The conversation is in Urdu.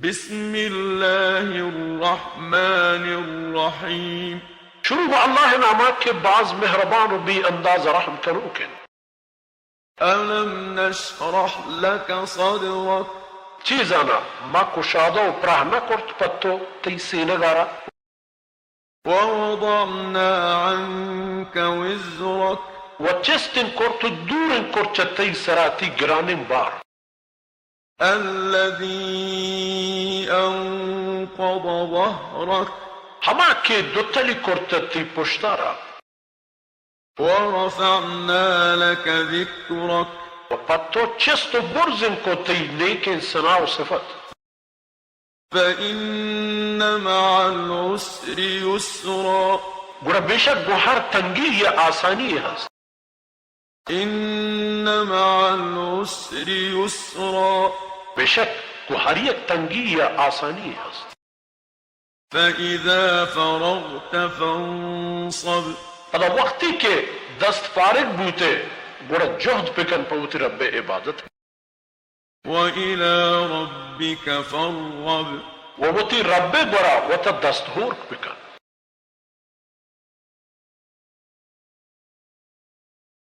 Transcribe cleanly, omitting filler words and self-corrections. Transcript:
بسم الله الرحمن الرحیم. شروع با اللہ نامات کے بعض مہربان و بی انداز رحم کرو کے. ألم نشرح لك صدرك چیزانا ما کشادہ و پراہ نہ کرت پتو تی سینگارا. ووضعنا عنك وزرك و چستن کرت دورن کرچ تی سراتی گرانن بار. الذي أنقض ظهرك ہما کے دوتلی کرت تی پشتارا. ورفعنا لك ذكرك و پتو چست و برزن کو تی لیکن سنا و صفت. فإن مع العسر يسرا گوڑا بے شک گوہر تنگی یا آسانی ہے. إن مع العسر يسرا بے شک گوہری تنگی یا آسانی ہے. فإذا فرغت فانصب ادا وقتی کے دست فارغ بوتے گوڑا جہد پکن پوتی رب عبادت. وإلى ربك فارغب وہ ہوتی رب گوڑا وہ تا دست ہور پکن.